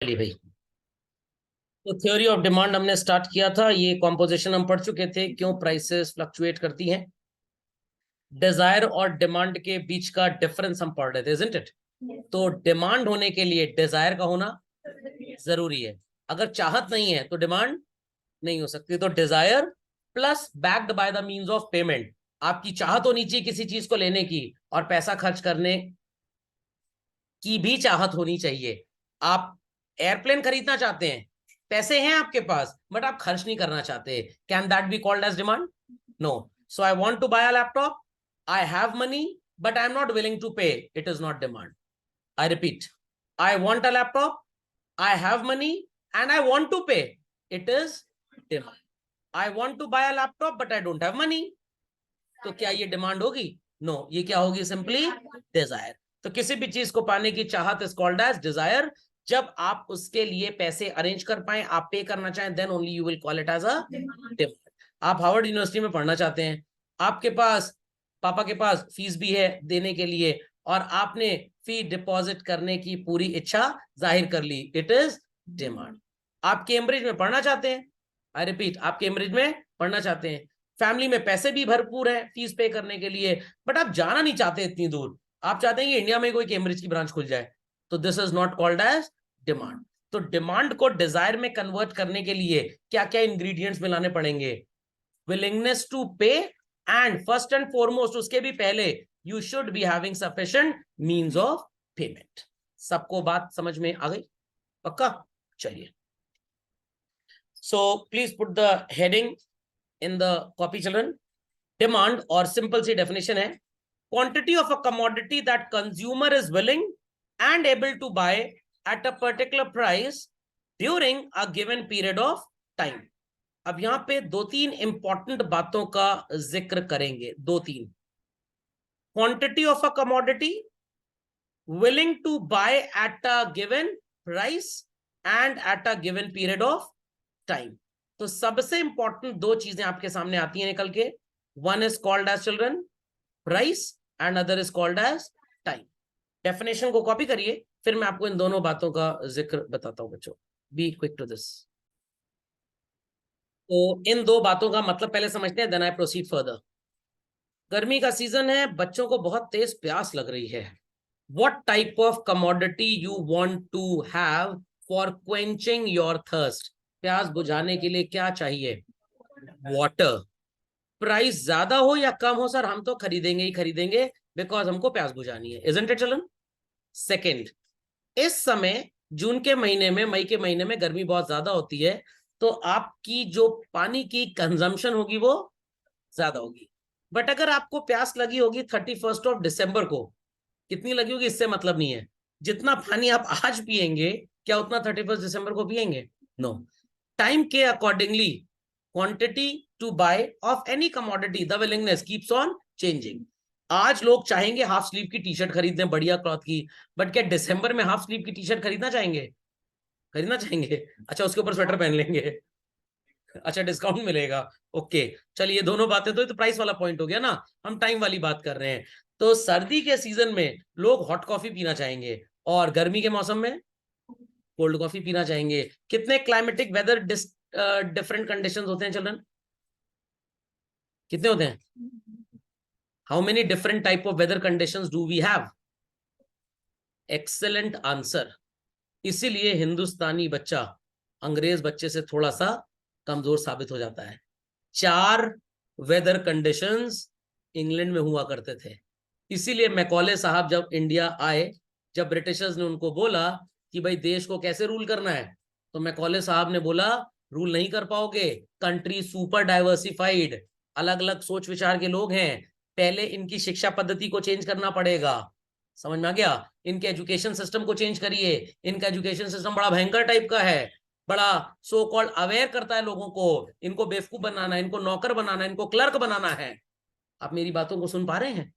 चलिए भाई, तो थ्योरी ऑफ डिमांड हमने स्टार्ट किया था। ये कॉम्पोजिशन हम पढ़ चुके थे, क्यों प्राइसेस फ्लक्चुएट करती हैं। डिजायर और डिमांड के बीच का डिफरेंस हम पढ़ रहे थे, इजंट इट। तो डिमांड होने के लिए डिजायर का होना जरूरी है। अगर चाहत नहीं है तो डिमांड नहीं हो सकती। तो desire plus backed by the means of payment. आपकी चाहत होनी चाहिए किसी चीज को लेने की, और पैसा खर्च करने की भी चाहत होनी चाहिए। आप एयरप्लेन खरीदना चाहते हैं, पैसे हैं आपके पास, बट आप खर्च नहीं करना चाहते। Can that be called as demand? No. So I want to buy a laptop, I have money but I am not willing to pay, it is not demand. I repeat, I want a laptop, I have money and I want to pay, it is demand. I want to buy a laptop but I don't have money, तो क्या ये demand होगी? No, ये क्या होगी? Simply Dzire. तो किसी भी चीज को पाने की चाहत इज कॉल्ड एज डिजायर। जब आप उसके लिए पैसे अरेंज कर पाए, आप पे करना चाहें, then only you will call it as a demand. आप हार्वर्ड यूनिवर्सिटी में पढ़ना चाहते हैं, आपके पास पापा के पास फीस भी है देने के लिए, और आपने फी डिपॉजिट करने की पूरी इच्छा जाहिर कर ली, इट इज डिमांड। आप कैम्ब्रिज में पढ़ना चाहते हैं, आई रिपीट, आप कैम्ब्रिज में पढ़ना चाहते हैं, फैमिली में पैसे भी भरपूर है फीस पे करने के लिए, बट आप जाना नहीं चाहते इतनी दूर, आप चाहते हैं कि इंडिया में कोई कैम्ब्रिज की ब्रांच खुल जाए, तो this is not called as demand. तो डिमांड को डिजायर में कन्वर्ट करने के लिए क्या क्या इंग्रेडिएंट्स मिलाने पड़ेंगे? Willingness to pay, and first and foremost उसके भी पहले you should be having sufficient means of payment. सबको बात समझ में आ गई? पक्का? चलिए, so please put the heading in the copy, children. Demand और simple सी definition है, quantity of a commodity that consumer is willing and able to buy at a particular price during a given period of time. अब यहां पे दो तीन important बातों का जिक्र करेंगे, दो तीन। Quantity of a commodity, willing to buy at a given price and at a given period of time. तो सबसे इंपॉर्टेंट दो चीजें आपके सामने आती हैं निकल के। One is called as children price and other is called as time. Definition को कॉपी करिए, फिर मैं आपको इन दोनों बातों का जिक्र बताता हूं बच्चों। Be quick to this. तो इन दो बातों का मतलब पहले समझते हैं, देन आई प्रोसीड फर्दर। गर्मी का सीजन है, बच्चों को बहुत तेज प्यास लग रही है। What type of commodity you want to have for quenching your thirst? प्यास बुझाने के लिए क्या चाहिए? वाटर। प्राइस ज्यादा हो या कम हो, सर हम तो खरीदेंगे ही खरीदेंगे, बिकॉज हमको प्यास बुझानी है, इजंट इट चिल्ड्रन? सेकेंड, इस समय जून के महीने में, मई के महीने में गर्मी बहुत ज्यादा होती है, तो आपकी जो पानी की कंजम्पशन होगी वो ज्यादा होगी। बट अगर आपको प्यास लगी होगी 31 दिसंबर को, कितनी लगी होगी इससे मतलब नहीं है। जितना पानी आप आज पिएंगे, क्या उतना 31 दिसंबर को पिएंगे? नो। टाइम के accordingly quantity to buy of any commodity, the willingness keeps on changing. आज लोग चाहेंगे हाफ स्लीव की टी शर्ट खरीद लें बढ़िया क्लॉथ की, बट क्या दिसंबर में हाफ स्लीव की टी शर्ट खरीदना चाहेंगे? खरीदना चाहेंगे? अच्छा, उसके ऊपर स्वेटर पहन लेंगे, अच्छा डिस्काउंट मिलेगा। ओके, चलिए, दोनों बातें तो प्राइस वाला पॉइंट हो गया ना, हम टाइम वाली बात कर रहे हैं। तो सर्दी के सीजन में लोग हॉट कॉफी पीना चाहेंगे, और गर्मी के मौसम में कोल्ड कॉफी पीना चाहेंगे। कितने क्लाइमेटिक वेदर डिफरेंट कंडीशंस होते हैं चिल्ड्रन? कितने होते हैं? How many different type of weather conditions do we have? Excellent answer. इसीलिए हिंदुस्तानी बच्चा अंग्रेज बच्चे से थोड़ा सा कमजोर साबित हो जाता है। 4 वेदर कंडीशंस इंग्लैंड में हुआ करते थे। इसीलिए मैकॉले साहब जब इंडिया आए, जब ब्रिटिशर्स ने उनको बोला कि भाई देश को कैसे रूल करना है, तो मैकॉले साहब ने बोला रूल नहीं कर पाओगे, कंट्री सुपर डाइवर्सिफाइड, अलग अलग सोच विचार के लोग हैं, पहले इनकी शिक्षा पद्धति को चेंज करना पड़ेगा। समझ में आ गया? इनके एजुकेशन सिस्टम को चेंज करिए। इनका एजुकेशन सिस्टम बड़ा भयंकर टाइप का है, बड़ा सो कॉल्ड अवेयर करता है लोगों को, इनको बेवकूफ बनाना है, इनको नौकर बनाना है, इनको क्लर्क बनाना है। आप मेरी बातों को सुन पा रहे हैं,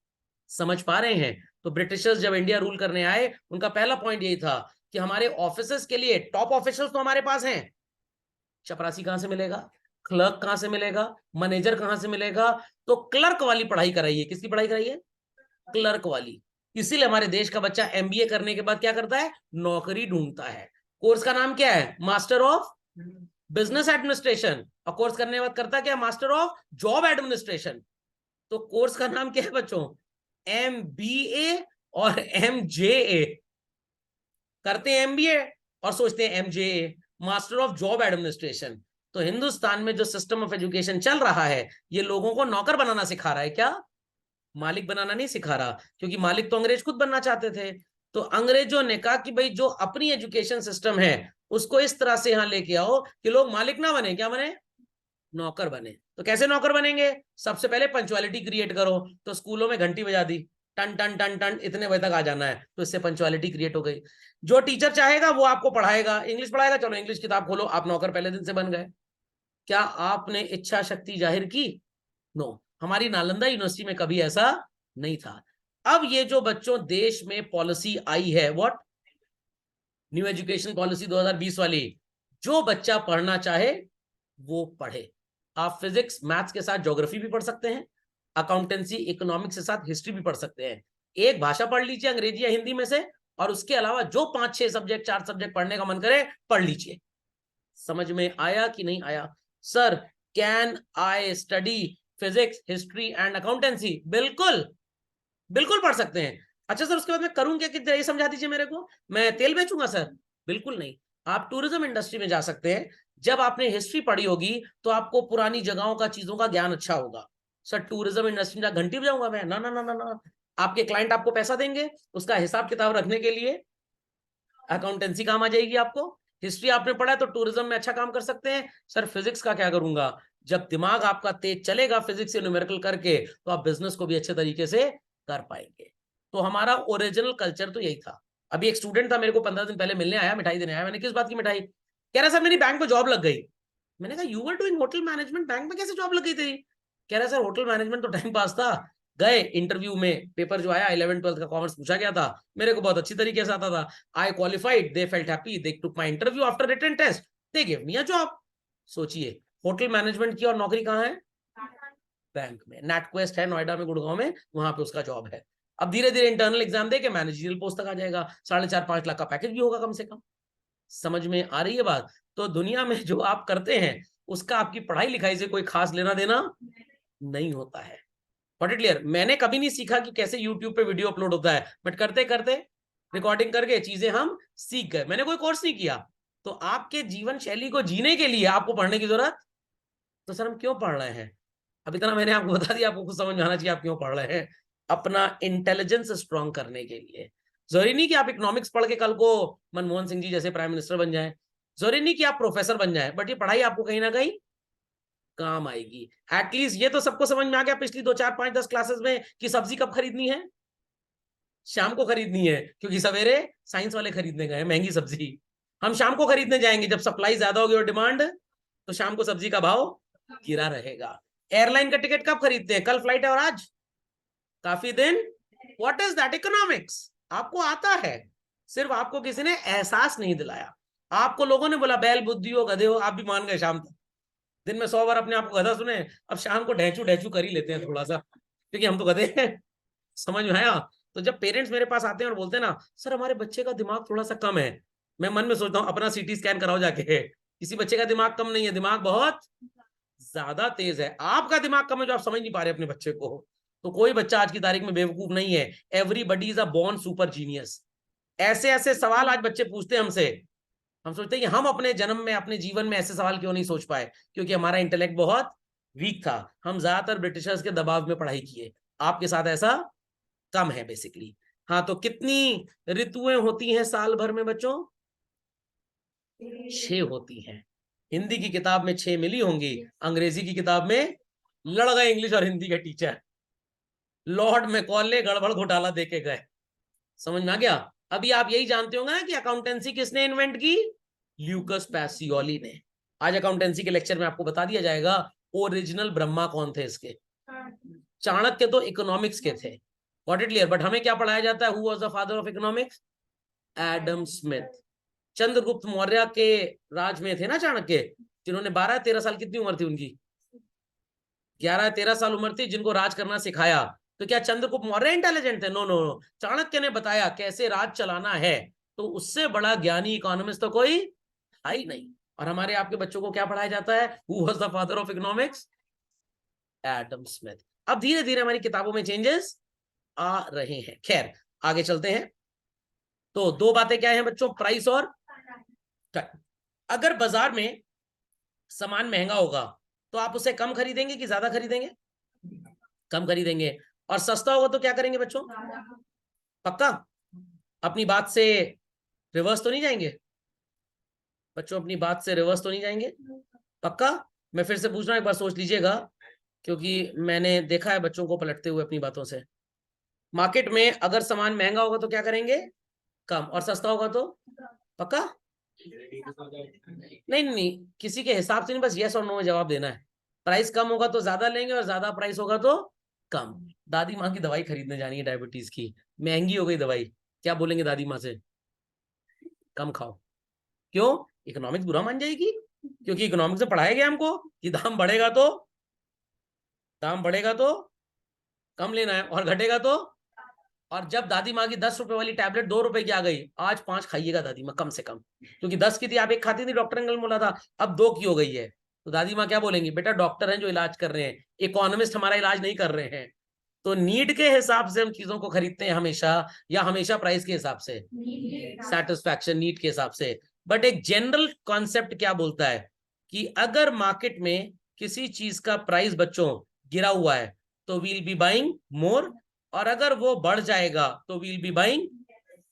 समझ पा रहे हैं? तो ब्रिटिशर्स जब इंडिया रूल करने आए, उनका पहला पॉइंट यही था कि हमारे ऑफिसर्स के लिए टॉप ऑफिसर्स तो हमारे पास हैं, चपरासी कहां से मिलेगा, क्लर्क कहां से मिलेगा, मैनेजर कहां से मिलेगा, तो क्लर्क वाली पढ़ाई कराइए। किसकी पढ़ाई कराइए? क्लर्क वाली। इसीलिए हमारे देश का बच्चा एमबीए करने के बाद क्या करता है? नौकरी ढूंढता है। कोर्स का नाम क्या है? Master of business administration. और कोर्स करने के बाद करता क्या? Master of job administration. तो कोर्स का नाम क्या है बच्चों? MBA और MJA। करते हैं MBA और सोचते हैं MJA, master of job administration. तो हिंदुस्तान में जो सिस्टम ऑफ एजुकेशन चल रहा है, ये लोगों को नौकर बनाना सिखा रहा है क्या? मालिक बनाना नहीं सिखा रहा, क्योंकि मालिक तो अंग्रेज खुद बनना चाहते थे। तो अंग्रेजों ने कहा कि भाई जो अपनी एजुकेशन सिस्टम है उसको इस तरह से यहां लेके आओ कि लोग मालिक ना बने, क्या बने? नौकर बने। तो कैसे नौकर बनेंगे? सबसे पहले पंचुअलिटी क्रिएट करो। तो स्कूलों में घंटी बजा दी, टन टन टन टन, इतने बजे तक आ जाना है। तो इससे पंचुअलिटी क्रिएट हो गई। जो टीचर चाहेगा वो आपको पढ़ाएगा, इंग्लिश पढ़ाएगा, चलो इंग्लिश किताब खोलो, आप नौकर पहले दिन से बन गए। क्या आपने इच्छा शक्ति जाहिर की? नो। हमारी नालंदा यूनिवर्सिटी में कभी ऐसा नहीं था। अब ये जो बच्चों देश में पॉलिसी आई है, व्हाट, न्यू एजुकेशन पॉलिसी 2020 वाली, जो बच्चा पढ़ना चाहे वो पढ़े। आप फिजिक्स मैथ्स के साथ ज्योग्राफी भी पढ़ सकते हैं, अकाउंटेंसी इकोनॉमिक्स के साथ हिस्ट्री भी पढ़ सकते हैं। एक भाषा पढ़ लीजिए, अंग्रेजी या हिंदी में से, और उसके अलावा जो 5-6 सब्जेक्ट 4 सब्जेक्ट पढ़ने का मन करे पढ़ लीजिए। समझ में आया कि नहीं आया? Sir, can I study physics, history and accountancy? बिल्कुल, बिल्कुल पढ़ सकते हैं। अच्छा सर, उसके बाद मैं करूं क्या? कितना ये समझा दीजिए मेरे को। मैं तेल बेचूंगा? सर बिल्कुल नहीं। आप टूरिज्म इंडस्ट्री में जा सकते हैं। जब आपने हिस्ट्री पढ़ी होगी तो आपको पुरानी जगहों का, चीजों का ज्ञान अच्छा होगा। सर टूरिज्म इंडस्ट्री में घंटी बजाऊंगा मैं? ना ना ना ना ना। आपके क्लाइंट आपको पैसा देंगे, उसका हिसाब किताब रखने के लिए अकाउंटेंसी काम आ जाएगी आपको। हिस्ट्री आपने पढ़ा है तो टूरिज्म में अच्छा काम कर सकते हैं। सर फिजिक्स का क्या करूंगा? जब दिमाग आपका तेज चलेगा फिजिक्स से न्यूमेरिकल करके, तो आप बिजनेस को भी अच्छे तरीके से कर पाएंगे। तो हमारा ओरिजिनल कल्चर तो यही था। अभी एक स्टूडेंट था, मेरे को 15 दिन पहले मिलने आया, मिठाई देने आया। मैंने किस बात की मिठाई? कह रहा सर मेरी बैंक में जॉब लग गई। मैंने कहा you were doing hotel management, bank में कैसे जॉब लग गई तेरी? कह रहा सर होटल मैनेजमेंट तो टाइम पास था। गए इंटरव्यू में, पेपर जो आया 11th-12th का कॉमर्स पूछा गया था, मेरे को बहुत अच्छी तरीके से आता था। I qualified, they felt happy, they took my interview after written test, they give me a job. सोचिए, होटल मैनेजमेंट की और नौकरी कहाँ है? बैंक में। नेटक्वेस्ट है नोएडा में, गुड़गांव में, वहां पे उसका जॉब है। अब धीरे धीरे इंटरनल एग्जाम दे के मैनेजरियल पोस्ट तक आ जाएगा, 4.5-5 लाख का पैकेज भी होगा कम से कम। समझ में आ रही है बात? तो दुनिया में जो आप करते हैं उसका आपकी पढ़ाई लिखाई से कोई खास लेना देना नहीं होता है। What it clear? मैंने कभी नहीं सीखा कि कैसे यूट्यूब पे वीडियो अपलोड होता है, बट करते करते रिकॉर्डिंग करके चीजें हम सीख गए। मैंने कोई कोर्स नहीं किया। तो आपके जीवन शैली को जीने के लिए आपको पढ़ने की जरूरत, तो सर हम क्यों पढ़ रहे हैं? अब इतना मैंने आपको बता दिया, आपको कुछ समझ में आना चाहिए आप क्यों पढ़ रहे हैं। अपना इंटेलिजेंस स्ट्रॉन्ग करने के लिए। जरूरी नहीं कि आप इकोनॉमिक्स पढ़ के कल को मनमोहन सिंह जी जैसे प्राइम मिनिस्टर बन जाएं, जरूरी नहीं कि आप प्रोफेसर बन जाएं, बट ये पढ़ाई आपको कहीं ना कहीं काम आएगी। एटलीस्ट ये तो सबको समझ में आ गया पिछली 2-4-5-10 क्लासेस में कि सब्जी कब खरीदनी है? शाम को खरीदनी है, क्योंकि सवेरे साइंस वाले खरीदने गए महंगी सब्जी। हम शाम को खरीदने जाएंगे जब सप्लाई ज्यादा होगी और डिमांड, तो शाम को सब्जी का भाव गिरा रहेगा। एयरलाइन का टिकट कब खरीदते हैं? कल फ्लाइट है और आज काफी दिन। What is that? इकोनॉमिक्स आपको आता है, सिर्फ आपको किसी ने एहसास नहीं दिलाया। आपको लोगों ने बोला बैल बुद्धि हो, गधे हो, आप भी मान गए शाम तक। दिन में 100 बार अपने आप को गधा सुने, अब शाम को ढैचू ढैचू कर ही लेते हैं थोड़ा सा, क्योंकि हम तो गधे हैं। समझ में आया? तो जब पेरेंट्स मेरे पास आते हैं और बोलते हैं ना सर हमारे बच्चे का दिमाग थोड़ा सा कम है, मैं मन में सोचता हूँ अपना सीटी स्कैन कराओ जाके। किसी बच्चे का दिमाग कम नहीं है, दिमाग बहुत ज्यादा तेज है। आपका दिमाग कम है जो आप समझ नहीं पा रहे अपने बच्चे को। तो कोई बच्चा आज की तारीख में बेवकूफ नहीं है। Everybody is a born super genius. ऐसे ऐसे सवाल आज बच्चे पूछते हैं हमसे, हम सोचते हैं कि हम अपने जन्म में, अपने जीवन में ऐसे सवाल क्यों नहीं सोच पाए, क्योंकि हमारा इंटेलेक्ट बहुत वीक था। हम ज्यादातर ब्रिटिशर्स के दबाव में पढ़ाई किए। आपके साथ ऐसा कम है बेसिकली। हाँ, तो कितनी ऋतुएं होती हैं साल भर में बच्चों? 6 होती हैं। हिंदी की किताब में 6 मिली होंगी, अंग्रेजी की किताब में लड़ गए इंग्लिश और हिंदी के टीचर, लॉर्ड मैकॉले गड़बड़ घोटाला देके गए। समझ में आ गया? अभी आप यही जानते होंगे ना कि अकाउंटेंसी किसने इन्वेंट की? ल्यूकस पैसियोली ने। आज अकाउंटेंसी के लेक्चर में आपको बता दिया जाएगा ओरिजिनल ब्रह्मा कौन थे इसके। चाणक्य तो इकोनॉमिक्स के थे, व्हाट इट क्लियर, बट हमें क्या पढ़ाया जाता है? Who was the father of economics? Adam Smith. Chandragupta Maurya के राज में थे ना चाणक्य, जिन्होंने 12-13 साल, कितनी उम्र थी उनकी? 11-13 साल उम्र थी, जिनको राज करना सिखाया। तो क्या चंद्रगुप्त मौर्य इंटेलिजेंट थे? No no no. चाणक्य ने बताया कैसे राज चलाना है, तो उससे बड़ा ज्ञानी इकोनॉमिस्ट तो कोई है ही नहीं। और हमारे आपके बच्चों को क्या पढ़ाया जाता है? Who was the father of economics? Adam Smith. अब धीरे धीरे हमारी किताबों में चेंजेस आ रहे हैं। खैर आगे चलते हैं। तो दो बातें क्या हैं बच्चों? प्राइस और टाइम। अगर बाजार में सामान महंगा होगा तो आप उसे कम खरीदेंगे कि ज्यादा खरीदेंगे? कम खरीदेंगे। और सस्ता होगा तो क्या करेंगे बच्चों? पक्का? अपनी बात से रिवर्स तो नहीं जाएंगे बच्चों? अपनी बात से रिवर्स तो नहीं जाएंगे? पक्का? मैं फिर से पूछ रहा हूं, एक बार सोच लीजिएगा, क्योंकि मैंने देखा है बच्चों को पलटते हुए अपनी बातों से। मार्केट में अगर सामान महंगा होगा तो क्या करेंगे? कम। और सस्ता होगा तो? पक्का? नहीं नहीं नहीं, किसी के हिसाब से नहीं, बस यस और नो में जवाब देना है। प्राइस कम होगा तो ज्यादा लेंगे और ज्यादा प्राइस होगा तो कम। दादी माँ की दवाई खरीदने जानी है डायबिटीज की, महंगी हो गई दवाई, क्या बोलेंगे दादी माँ से? कम खाओ। क्यों? इकोनॉमिक्स बुरा मान जाएगी? क्योंकि इकोनॉमिक्स में पढ़ाया गया हमको कि दाम बढ़ेगा तो कम लेना है, और घटेगा तो। और जब दादी माँ की 10 रुपए वाली टैबलेट 2 रुपए की आ गई, आज 5 खाइएगा दादी माँ कम से कम, क्योंकि 10 की थी, आप एक खाती थी, डॉक्टर अंकल ने बोला था, अब 2 की हो गई है। तो दादी माँ क्या बोलेंगी? बेटा डॉक्टर हैं जो इलाज कर रहे हैं, इकोनॉमिस्ट हमारा इलाज नहीं कर रहे हैं। तो नीड के हिसाब से हम चीजों को खरीदते हैं हमेशा, या हमेशा प्राइस के हिसाब से? सेटिस्फैक्शन, नीड के हिसाब से। बट एक जनरल कॉन्सेप्ट क्या बोलता है कि अगर मार्केट में किसी चीज का प्राइस बच्चों गिरा हुआ है तो वील बी बाइंग मोर, और अगर वो बढ़ जाएगा तो वील बी बाइंग।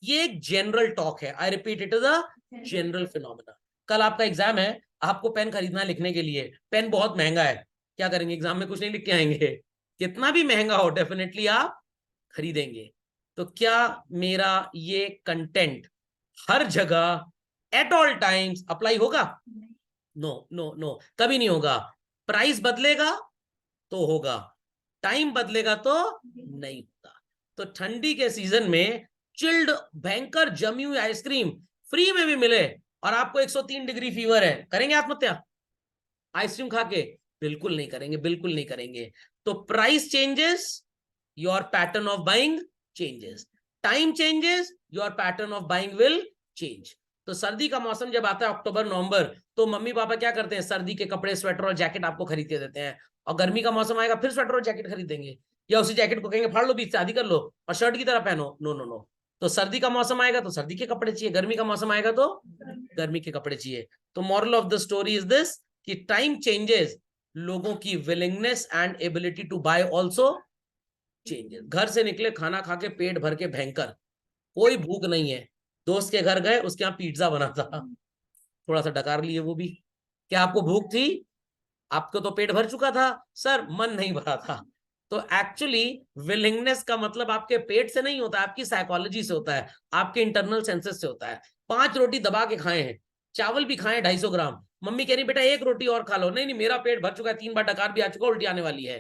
ये एक जनरल टॉक है, I repeat, it is a general phenomena. कल आपका एग्जाम है, आपको पेन खरीदना है लिखने के लिए, पेन बहुत महंगा है, क्या करेंगे? एग्जाम में कुछ नहीं लिख के आएंगे? कितना भी महंगा हो डेफिनेटली आप खरीदेंगे। तो क्या मेरा ये कंटेंट हर जगह एट ऑल टाइम्स अप्लाई होगा? नो नो नो, कभी नहीं होगा। प्राइस बदलेगा तो होगा, टाइम बदलेगा तो नहीं होगा। तो ठंडी के सीजन में चिल्ड भयंकर जमी हुई आइसक्रीम फ्री में भी मिले और आपको 103 डिग्री फीवर है, करेंगे आत्महत्या आइसक्रीम खा के? बिल्कुल नहीं करेंगे, बिल्कुल नहीं करेंगे। तो price changes, your pattern of buying changes. Time changes, your pattern of buying will change. तो सर्दी का मौसम जब आता है अक्टूबर नवंबर, तो मम्मी पापा क्या करते हैं? सर्दी के कपड़े, स्वेटर और जैकेट आपको खरीद के देते हैं। और गर्मी का मौसम आएगा फिर स्वेटर और जैकेट खरीद देंगे, या उसी जैकेट को कहेंगे फाड़ लो बीच से, आधी कर लो और शर्ट की तरह पहनो। No no no. तो सर्दी का मौसम आएगा तो सर्दी के कपड़े चाहिए, गर्मी का मौसम आएगा तो गर्मी के कपड़े चाहिए। तो moral of the story is this कि टाइम चेंजेस, लोगों की willingness and ability to buy also changes. घर से निकले खाना खा के पेट भर के भयंकर, कोई भूख नहीं है, दोस्त के घर गए, उसके यहाँ पिज्जा बना था, थोड़ा सा डकार लिए वो भी। क्या आपको भूख थी? आपको तो पेट भर चुका था सर, मन नहीं भरा था। तो एक्चुअली विलिंगनेस का मतलब आपके पेट से नहीं होता, आपकी साइकोलॉजी से होता है, आपके इंटरनल सेंसेस से होता है। 5 रोटी दबा के खाए हैं, चावल भी खाए 250 ग्राम, मम्मी कह रही बेटा 1 रोटी और खा लो, नहीं नहीं मेरा पेट भर चुका है, 3 बार डकार भी आ चुका, उल्टी आने वाली है।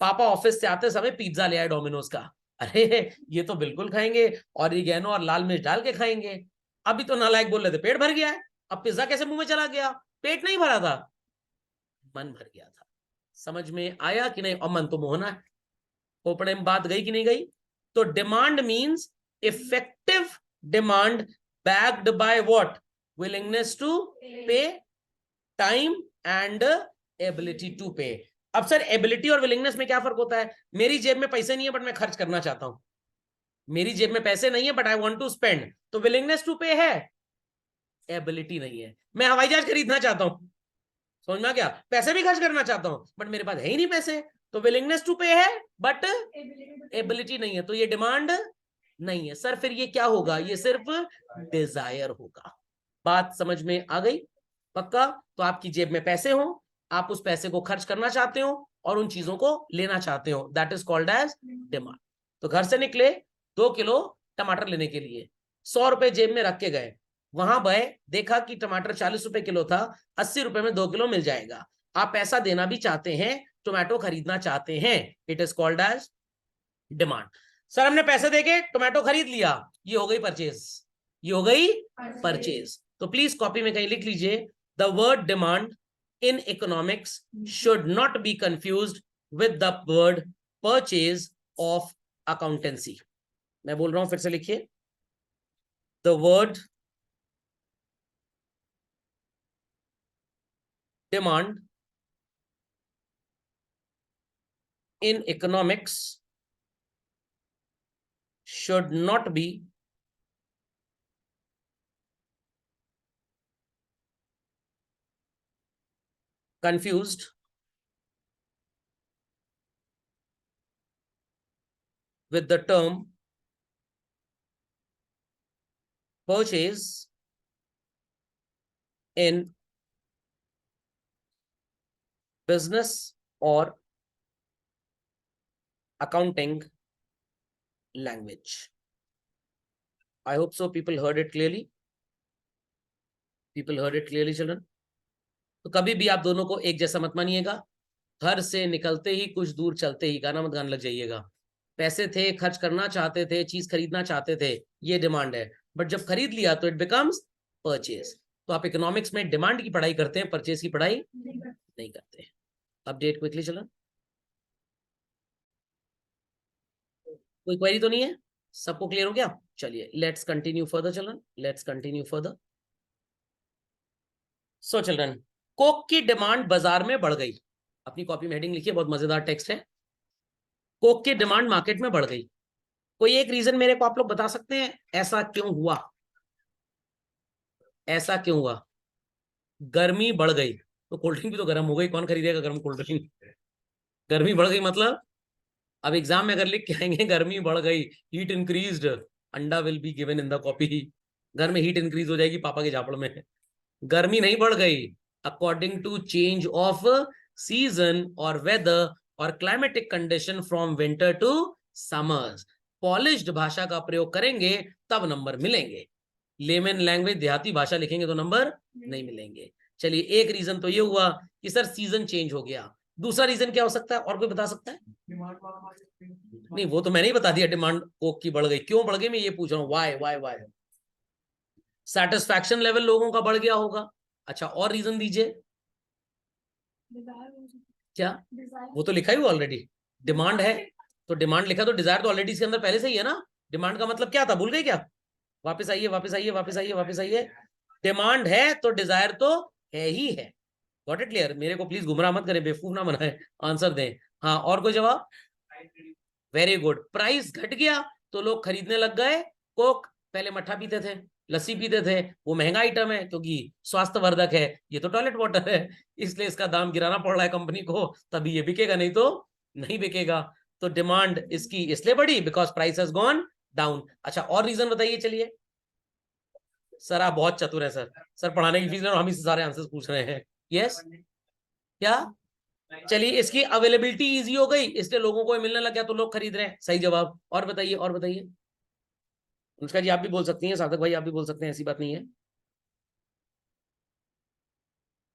पापा ऑफिस से आते समय पिज्जा ले आए डोमिनोज का, अरे ये तो बिल्कुल खाएंगे, ऑरिगेनो और लाल मिर्च डाल के खाएंगे। अभी तो नालायक बोल रहे थे पेट भर गया है, अब पिज्जा कैसे मुंह में चला गया? पेट नहीं भरा था, मन भर गया था। समझ में आया कि नहीं? और मन तो मोहना है, खोपड़े में बात गई कि नहीं गई? तो demand means effective demand backed by what? Willingness to pay, time and ability to pay. अब सर एबिलिटी और विलिंगनेस में क्या फर्क होता है? मेरी जेब में पैसे नहीं है बट मैं खर्च करना चाहता हूं, मेरी जेब में पैसे नहीं है but I want to spend, तो विलिंगनेस टू पे है, एबिलिटी नहीं है। मैं हवाई जहाज खरीदना चाहता हूं, समझ में आ गया? पैसे भी खर्च करना चाहता हूं बट मेरे पास है ही नहीं पैसे, तो विलिंगनेस टू पे है बट एबिलिटी नहीं है, तो ये डिमांड नहीं है। सर फिर ये क्या होगा? ये सिर्फ डिजायर होगा। बात समझ में आ गई? पक्का? तो आपकी जेब में पैसे हो, आप उस पैसे को खर्च करना चाहते हो और उन चीजों को लेना चाहते हो, that is called as demand. तो घर से निकले 2 किलो टमाटर लेने के लिए, 100 रुपए जेब में रख के गए, वहां गए देखा कि टमाटर 40 रुपए किलो था, 80 रुपए में 2 किलो मिल जाएगा। आप पैसा देना भी चाहते हैं, टोमेटो खरीदना चाहते हैं, it is called as demand. Sir हमने पैसे देके टोमेटो खरीद लिया, ये हो गई परचेज, ये हो गई परचेज। तो प्लीज कॉपी में कहीं लिख लीजिए, the word demand in economics should not be confused with the word purchase of accountancy. मैं बोल रहा हूं फिर से लिखिए, The word demand in economics should not be confused with the term purchase in business or accounting language. I hope so people heard it clearly. People heard it clearly, children. तो कभी भी आप दोनों को एक जैसा मत मानिएगा। घर से निकलते ही कुछ दूर चलते ही गाना मत गाने लग जाइएगा। पैसे थे, खर्च करना चाहते थे, चीज खरीदना चाहते थे, ये डिमांड है। बट जब खरीद लिया तो इट बिकम्स परचेज। तो आप इकोनॉमिक्स में डिमांड की पढ़ाई करते हैं, परचेज की पढ़ाई नहीं करते। अपडेट क्विकली चलो। कोई क्वेरी तो नहीं है? सबको क्लियर हो गया? चलिए let's continue further children, let's continue further. So children, Coke की डिमांड बाजार में बढ़ गई। अपनी कॉपी में हेडिंग लिखिए, बहुत मजेदार टेक्स्ट है। कोक की डिमांड मार्केट में बढ़ गई। कोई एक रीजन मेरे को आप लोग बता सकते हैं ऐसा क्यों हुआ? ऐसा क्यों हुआ? गर्मी बढ़ गई तो कोल्ड ड्रिंक भी तो गर्म हो गई, कौन खरीदेगा गर्म कोल्ड ड्रिंक? गर्मी बढ़ गई मतलब अब एग्जाम में अगर लिख के आएंगे गर्मी बढ़ गई, हीट इंक्रीज्ड, अंडा will be given in the copy. घर में हीट इंक्रीज हो जाएगी पापा के झापड़ में। गर्मी नहीं बढ़ गई, according to change of season और वेदर और climatic condition from winter to summers. Polished भाषा का प्रयोग करेंगे तब नंबर मिलेंगे। लेमन लैंग्वेज देहाती भाषा लिखेंगे तो नंबर नहीं मिलेंगे। चलिए एक रीजन तो ये हुआ कि सर सीजन चेंज हो गया। दूसरा रीजन क्या हो सकता है? और कोई बता सकता है? नहीं वो तो मैंने ही बता दिया, डिमांड कोक की बढ़ गई। क्यों बढ़ गई मैं ये पूछ रहा हूँ, वाई? सेटिस्फैक्शन लेवल लोगों का बढ़ गया होगा। अच्छा और रीजन दीजिए। क्या? वो तो लिखा ही हुआ ऑलरेडी, डिमांड है तो डिमांड लिखा, तो डिजायर तो ऑलरेडी इसके अंदर पहले से ही है ना। डिमांड का मतलब क्या था, भूल गए क्या? वापस आइए वापस आइए वापस आइए वापस आइए। डिमांड है तो डिजायर तो है ही है। Got it clear? मेरे को प्लीज गुमराह मत करें, बेवकूफ ना बनाए, आंसर दें। हाँ और कोई जवाब? Very good. प्राइस घट गया तो लोग खरीदने लग गए कोक। पहले मट्ठा पीते थे, लस्सी पीते थे, वो महंगा आइटम है क्योंकि स्वास्थ्यवर्धक है, ये तो टॉयलेट वाटर है, इसलिए इसका दाम गिराना पड़ रहा है कंपनी को, तभी ये बिकेगा, नहीं तो नहीं बिकेगा। तो डिमांड इसकी इसलिए बढ़ी because price has gone down. अच्छा और रीजन बताइए चलिए। सर आप बहुत चतुर है सर, सर पढ़ाने की फीस हम इसे सारे आंसर्स पूछ रहे हैं। यस क्या? चलिए इसकी अवेलेबिलिटी इजी हो गई इसलिए लोगों को मिलने लग गया तो लोग खरीद रहे हैं। सही जवाब। और बताइए और बताइए। अनुष्का जी आप भी बोल सकती हैं, सार्थक भाई आप भी बोल सकते हैं, ऐसी बात नहीं है।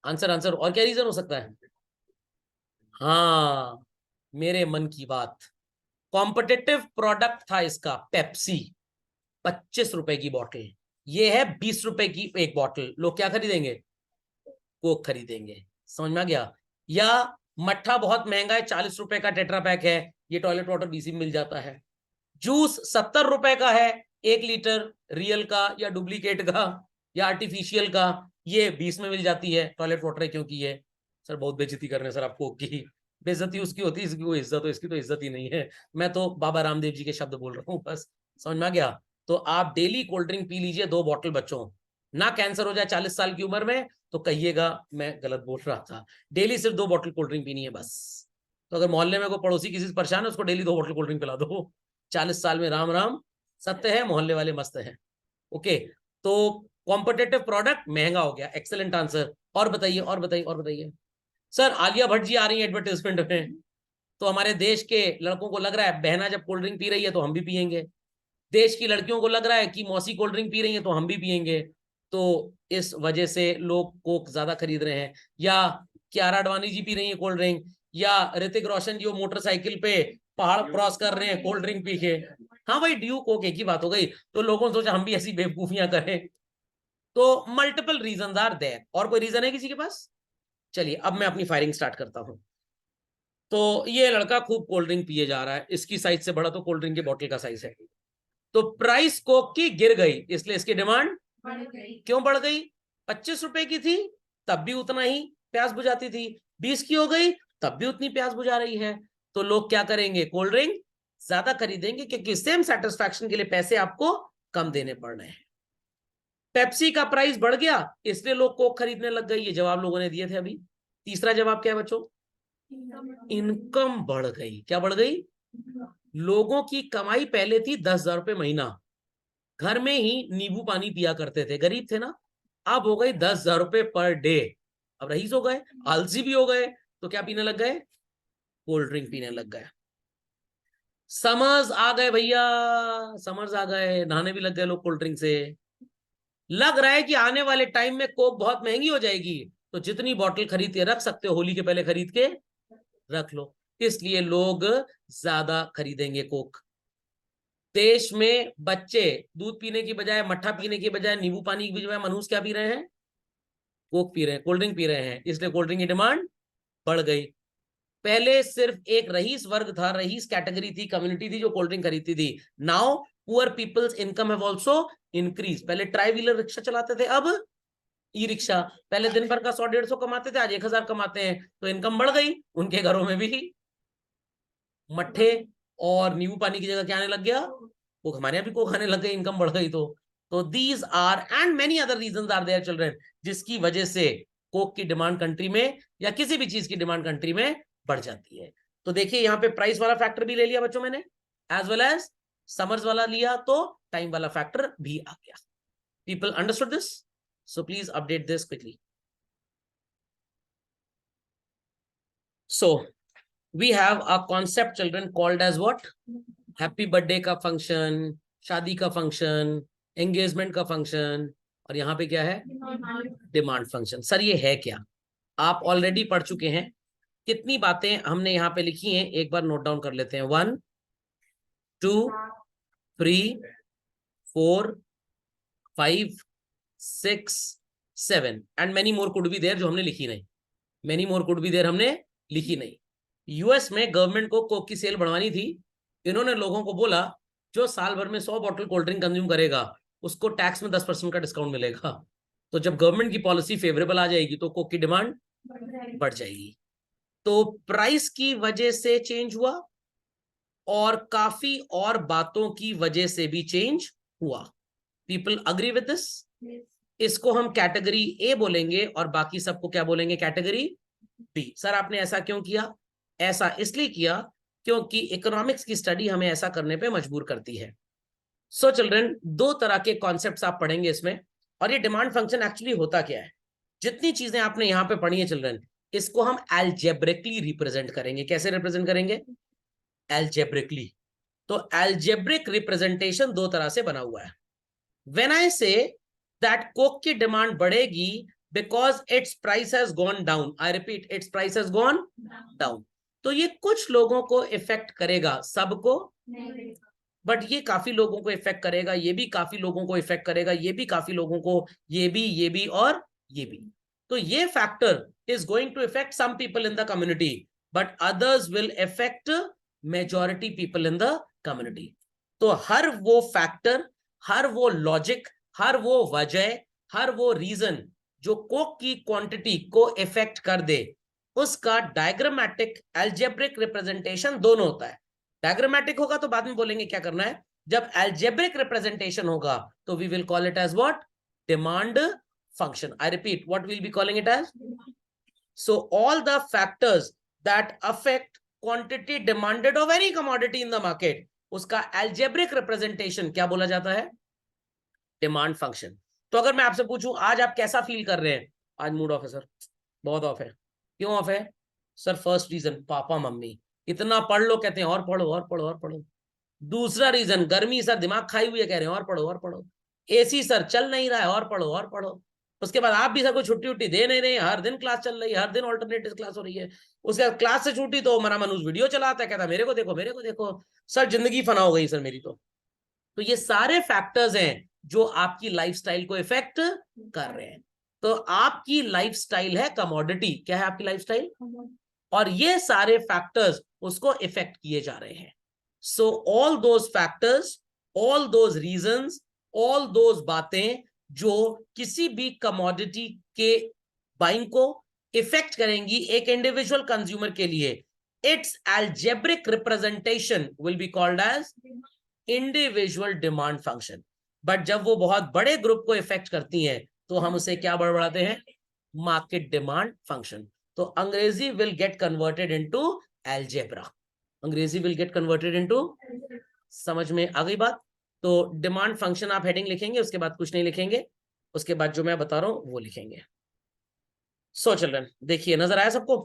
आंसर आंसर और क्या रीजन हो सकता है? हाँ मेरे मन की बात। कॉम्पिटिटिव प्रोडक्ट था इसका पेप्सी, 25 रुपए की बॉटल, ये है 20 रुपए की एक बॉटल, लोग क्या खरीदेंगे? कोक खरीदेंगे। समझ में आ गया? या मट्ठा बहुत महंगा है, 40 रुपए का टेट्रा पैक है, ये टॉयलेट वाटर 20 में मिल जाता है। जूस 70 रुपए का है 1 लीटर, रियल का या डुप्लीकेट का या आर्टिफिशियल का, ये 20 में मिल जाती है, टॉयलेट वाटर है क्योंकि ये। सर बहुत बेइज्जती कर रहे हैं सर आपको की, बेइज्जती उसकी होती है, इसकी कोई इज्जत हो, इसकी तो इज्जत ही नहीं है। मैं तो बाबा रामदेव जी के शब्द बोल रहा हूँ बस। समझ में आ गया? तो आप डेली कोल्ड ड्रिंक पी लीजिए 2 बॉटल, बच्चों ना कैंसर हो जाए 40 साल की उम्र में तो कहिएगा मैं गलत बोल रहा था। डेली सिर्फ 2 बॉटल कोल्ड ड्रिंक पीनी है बस। तो अगर मोहल्ले में कोई पड़ोसी किसी से परेशान है उसको डेली 2 बॉटल कोल्ड ड्रिंक पिला दो। 40 साल में राम राम सत्य है, मोहल्ले वाले मस्त है। ओके तो कॉम्पिटेटिव प्रोडक्ट महंगा हो गया, एक्सेलेंट आंसर। और बताइए और बताइए और बताइए। सर आलिया भट्ट जी आ रही है एडवर्टाइजमेंट में, तो हमारे देश के लड़कों को लग रहा है बहना जब कोल्ड ड्रिंक पी रही है तो हम भी पियेंगे, देश की लड़कियों को लग रहा है कि मौसी कोल्ड ड्रिंक पी रही है तो हम भी पियेंगे, तो इस वजह से लोग कोक ज्यादा खरीद रहे हैं। या कियारा आडवाणी जी पी रही है कोल्ड ड्रिंक, या ऋतिक रोशन जी वो मोटरसाइकिल पे पहाड़ क्रॉस कर रहे हैं कोल्ड ड्रिंक पी के। हाँ भाई ड्यू कोक एक ही बात हो गई, तो लोगों ने सोचा हम भी ऐसी बेवकूफियां करें। तो मल्टीपल रीजन आर देयर। और कोई रीजन है किसी के पास? चलिए अब मैं अपनी फायरिंग स्टार्ट करता हूं। तो ये लड़का खूब कोल्ड ड्रिंक पिए जा रहा है, इसकी साइज से बड़ा तो कोल्ड ड्रिंक की बोतल का साइज है। तो प्राइस कोक की गिर गई, इसलिए इसकी डिमांड बढ़ गई। क्यों बढ़ गई? 25 रुपए की थी तब भी उतना ही प्यास बुझाती थी, 20 की हो गई तब भी उतनी प्यास बुझा रही है। तो लोग क्या करेंगे? कोल्ड ड्रिंक ज्यादा खरीदेंगे, क्योंकि सेम सेटिस्फैक्शन के लिए पैसे आपको कम देने पड़ रहे हैं। पेप्सी का प्राइस बढ़ गया इसलिए लोग कोक खरीदने लग गए। ये जवाब लोगों ने दिए थे अभी। तीसरा जवाब क्या है बच्चों? इनकम बढ़ गई। क्या बढ़ गई? लोगों की कमाई पहले थी 10,000 रुपए महीना, घर में ही नींबू पानी पिया करते थे, गरीब थे ना। अब हो गई 10,000 रुपए पर डे। अब रईस हो गए, आलसी भी हो गए, तो क्या पीने लग गए? कोल्ड ड्रिंक पीने लग गए। समर्स आ गए भैया, समर्स आ गए, नहाने भी लग गए लोग कोल्ड ड्रिंक से। लग रहा है कि आने वाले टाइम में कोक बहुत महंगी हो जाएगी, तो जितनी बॉटल खरीद के रख सकते हो होली के पहले खरीद के रख लो, इसलिए लोग ज्यादा खरीदेंगे कोक। देश में बच्चे दूध पीने की बजाय, मट्ठा पीने की बजाय, नींबू पानी की बजाय मनहूस क्या पी रहे हैं? कोक पी रहे हैं, कोल्ड ड्रिंक पी रहे हैं, इसलिए कोल्ड ड्रिंक की डिमांड बढ़ गई। पहले सिर्फ एक रईस वर्ग था, रईस कैटेगरी थी, कम्युनिटी थी जो कोल्ड ड्रिंक खरीदती थी। Now poor peoples income have also increase. पहले ट्राई व्हीलर रिक्शा चलाते थे, अब ई रिक्शा। पहले दिन भर का 100-150 कमाते थे, आज 1,000 कमाते हैं, तो इनकम बढ़ गई। उनके घरों में भी मट्ठे और नींबू पानी की जगह क्या आने लग गया? वो हमारे यहाँ भी कोक खाने लग गए, इनकम बढ़ गई। तो these are and many other reasons are there children, जिसकी वजह से कोक की डिमांड कंट्री में या किसी भी चीज की डिमांड कंट्री में बढ़ जाती है। तो देखिए यहाँ पे प्राइस वाला फैक्टर भी ले लिया बच्चों मैंने, एज वेल एज समर्स वाला लिया, तो टाइम वाला फैक्टर भी आ गया। People understood this? So please update this quickly. So we have a concept children called as what? Happy birthday का फंक्शन, शादी का फंक्शन, एंगेजमेंट का फंक्शन, और यहाँ पे क्या है? Demand function. सर ये है क्या? आप ऑलरेडी पढ़ चुके हैं। कितनी बातें हमने यहाँ पे लिखी हैं, एक बार नोट डाउन कर लेते हैं। 1 2 3 4 5 6 7 and many more could be there, जो हमने लिखी नहीं। Many more could be there हमने लिखी नहीं। यूएस में गवर्नमेंट को कोक की सेल बढ़वानी थी। इन्होंने लोगों को बोला जो साल भर में 100 बॉटल कोल्ड ड्रिंक कंज्यूम करेगा उसको टैक्स में 10% का डिस्काउंट मिलेगा। तो जब गवर्नमेंट की पॉलिसी फेवरेबल आ जाएगी तो कोक की डिमांड बढ़ जाएगी। तो प्राइस की वजह से चेंज हुआ और काफी और बातों की वजह से भी चेंज हुआ। People agree with this? इसको हम कैटेगरी ए बोलेंगे और बाकी सबको क्या बोलेंगे? Category B. सर आपने ऐसा क्यों किया? ऐसा इसलिए किया क्योंकि इकोनॉमिक्स की स्टडी हमें ऐसा करने पे मजबूर करती है। सो चिल्ड्रन, दो तरह के कॉन्सेप्ट्स आप पढ़ेंगे इसमें, और ये डिमांड फंक्शन एक्चुअली होता क्या है। जितनी चीजें आपने यहां पे पढ़ी है चिल्ड्रन, इसको हम एल्जेब्रिकली रिप्रेजेंट करेंगे। कैसे रिप्रेजेंट करेंगे? एल्जेब्रिकली। तो एल्जेब्रिक रिप्रेजेंटेशन दो तरह से बना हुआ है। When I say that Coke की डिमांड बढ़ेगी because it's price has gone down, I repeat, it's price has gone down, तो ये कुछ लोगों को इफेक्ट करेगा, सबको बट ये काफी लोगों को इफेक्ट करेगा, ये भी काफी लोगों को इफेक्ट करेगा, ये भी काफी लोगों को, ये भी और ये भी। तो ये factor is going to effect some people in the community but others will effect majority people in the community. तो हर वो फैक्टर, हर वो लॉजिक, हर वो वजह, हर वो रीजन जो कोक की क्वांटिटी को इफेक्ट कर दे, उसका डायग्रामेटिक एल्जेब्रिक रिप्रेजेंटेशन दोनों होता है। डायग्रामेटिक होगा तो बाद में बोलेंगे क्या करना है। जब एल्जेब्रिक रिप्रेजेंटेशन होगा तो we will call it as what? Demand function. I repeat, what will be calling it as? So all the factors that affect quantity demanded of any commodity in the market, उसका algebraic representation क्या बोला जाता है? Demand function. तो अगर मैं आपसे पूछूं आज आप कैसा फील कर रहे हैं? आज मूड ऑफ है सर, बहुत ऑफ है। क्यों ऑफ है? सर फर्स्ट रीजन पापा मम्मी इतना पढ़ लो, कहते हैं और पढ़ो और पढ़ो और पढ़ो। दूसरा रीजन गर्मी सर, दिमाग खाई हुई है, कह रहे हैं और पढ़ो और पढ़ो। एसी सर चल नहीं रहा है, और पढ़ो और पढ़ो। उसके बाद आप भी सर को छुट्टी उट्टी दे नहीं रहे, हर दिन क्लास चल रही है, हर दिन ऑल्टरनेटिव क्लास हो रही है। उसके बाद क्लास से छुट्टी तो हमारा मनुष्य वीडियो चलाता है, कहता मेरे को देखो मेरे को देखो। सर जिंदगी फना हो गई सर मेरी तो ये सारे फैक्टर्स हैं जो आपकी लाइफस्टाइल को इफेक्ट कर रहे हैं। तो आपकी लाइफस्टाइल है कमोडिटी। क्या है आपकी लाइफस्टाइल? और ये सारे फैक्टर्स उसको इफेक्ट किए जा रहे हैं। So all those factors, all those reasons, all those बातें जो किसी भी कमोडिटी के बाइंग को इफेक्ट करेंगी एक इंडिविजुअल कंज्यूमर के लिए, it's algebraic representation will be called as individual demand function. But जब वो बहुत बड़े ग्रुप को इफेक्ट करती हैं तो हम उसे क्या बढ़ाते हैं, मार्केट डिमांड फंक्शन। तो अंग्रेजी will get converted into algebra, अंग्रेजी विल गेट कन्वर्टेड इनटू, समझ में आ गई बात। तो डिमांड फंक्शन आप हेडिंग लिखेंगे, उसके बाद कुछ नहीं लिखेंगे, उसके बाद जो मैं बता रहा हूं वो लिखेंगे। सो चिल्ड्रन देखिए, नजर आया सबको,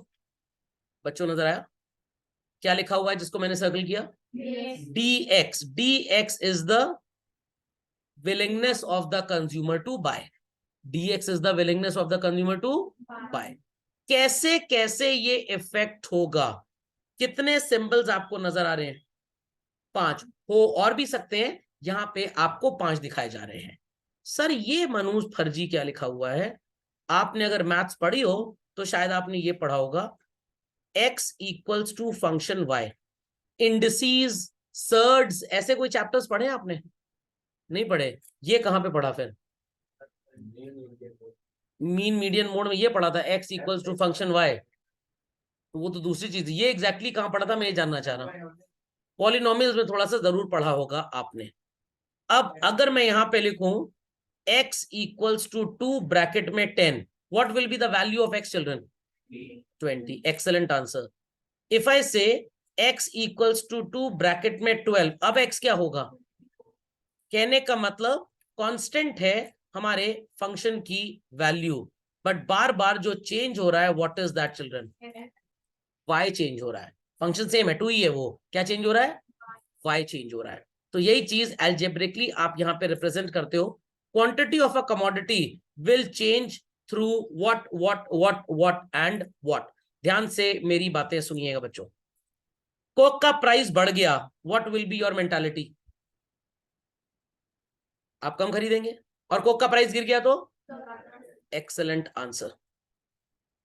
बच्चों नजर आया क्या लिखा हुआ है जिसको मैंने सर्कल किया, dx, dx is the willingness of the consumer to buy, dx is the willingness of the consumer to buy। कैसे कैसे ये इफेक्ट होगा, कितने सिंबल्स आपको नजर आ रहे हैं, 5 हो और भी सकते हैं, यहां पे आपको 5 दिखाए जा रहे हैं। सर ये मनोज फर्जी क्या लिखा हुआ है, आपने अगर मैथ्स पढ़ी हो तो शायद आपने ये पढ़ा होगा, x equals to function y, indices, surds, ऐसे कोई चैप्टर्स पढ़े आपने, नहीं पढ़े, ये कहां पे पढ़ा फिर, मीन मीडियन मोड में ये पढ़ा था x equals to function y, तो वो तो दूसरी चीज, ये एग्जैक्टली कहां पढ़ा था मैं ये जानना चाह रहा हूं। पॉलिनोमियल्स में थोड़ा सा जरूर पढ़ा होगा आपने। अब अगर मैं यहां पे लिखूं x इक्वल्स टू 2 ब्रैकेट में 10, what will be the value of x children, 20, excellent answer. If I से x इक्वल्स टू 2 ब्रैकेट में 12, अब x क्या होगा, कहने का मतलब कांस्टेंट है हमारे फंक्शन की वैल्यू, बट बार बार जो चेंज हो रहा है, what is that children, y change हो रहा है, फंक्शन सेम है 2 ही है, वो क्या चेंज हो रहा है, y चेंज हो रहा है। तो यही चीज एल्जेब्रिकली आप यहां पे रिप्रेजेंट करते हो, quantity of a commodity will change through what what what what and what. ध्यान से मेरी बातें सुनिएगा बच्चों, कोक का प्राइस बढ़ गया, what will be your mentality, आप कम खरीदेंगे, और कोक का प्राइस गिर गया तो, एक्सेलेंट आंसर।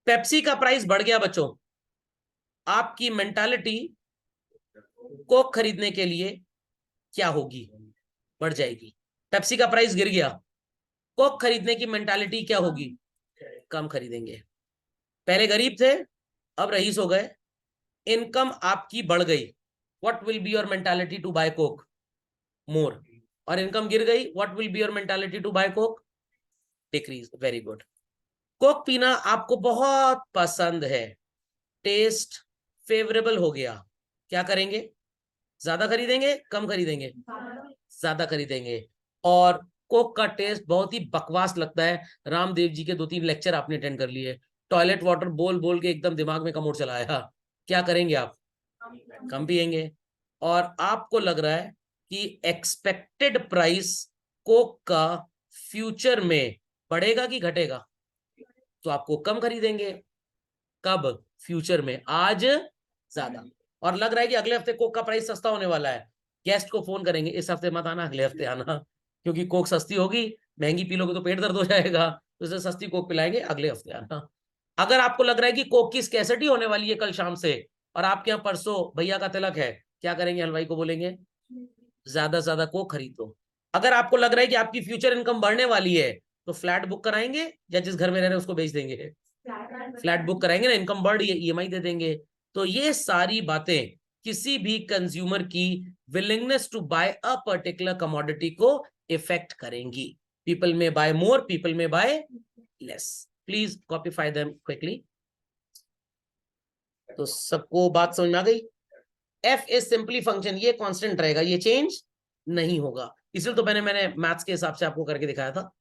पेप्सी का प्राइस बढ़ गया बच्चों, आपकी मेंटालिटी कोक खरीदने के लिए क्या होगी, बढ़ जाएगी। पेप्सी का प्राइस गिर गया, कोक खरीदने की मेंटालिटी क्या होगी, कम खरीदेंगे। पहले गरीब थे अब रईस हो गए, इनकम आपकी बढ़ गई, what will be your mentality to buy Coke, more. और इनकम गिर गई, what will be your mentality to buy Coke, decrease. Very good. Coke पीना आपको बहुत पसंद है, टेस्ट फेवरेबल हो गया, क्या करेंगे, ज्यादा खरीदेंगे कम खरीदेंगे, ज्यादा खरीदेंगे। और कोक का टेस्ट बहुत ही बकवास लगता है, रामदेव जी के 2-3 लेक्चर आपने अटेंड कर लिए, टॉयलेट वाटर बोल बोल के एकदम दिमाग में कमोड चलाया, क्या करेंगे आप, कम पिएंगे। और आपको लग रहा है कि एक्सपेक्टेड प्राइस कोक का फ्यूचर में बढ़ेगा कि घटेगा, तो आपको कम खरीदेंगे, कब, फ्यूचर में, आज ज्यादा। और लग रहा है कि अगले हफ्ते कोक का प्राइस सस्ता होने वाला है, गेस्ट को फोन करेंगे इस हफ्ते मत आना अगले हफ्ते आना, क्योंकि कोक सस्ती होगी, महंगी पी लोगे तो पेट दर्द हो जाएगा, तो इसे सस्ती कोक पिलाएंगे, अगले हफ्ते आना। अगर आपको लग रहा है कि कोक की स्कैसिटी होने वाली है कल शाम से, और आपके यहाँ परसों भैया का तिलक है, क्या करेंगे, हलवाई को बोलेंगे ज्यादा ज्यादा कोक खरीद दो। अगर आपको लग रहा है कि आपकी फ्यूचर इनकम बढ़ने वाली है, तो फ्लैट बुक कराएंगे, या जिस घर में रह रहे हैं उसको बेच देंगे, फ्लैट बुक कराएंगे ना, इनकम बढ़ रही है, ईएमआई दे देंगे। तो ये सारी बातें किसी भी कंज्यूमर की willingness to buy a particular commodity को इफेक्ट करेंगी। पीपल में बाय मोर, पीपल में buy less. Please copify them quickly. तो सबको बात समझ में आ गई। एफ इज सिंपली फंक्शन, ये कांस्टेंट रहेगा, ये चेंज नहीं होगा, इसलिए तो मैंने मैथ्स के हिसाब से आपको करके दिखाया था।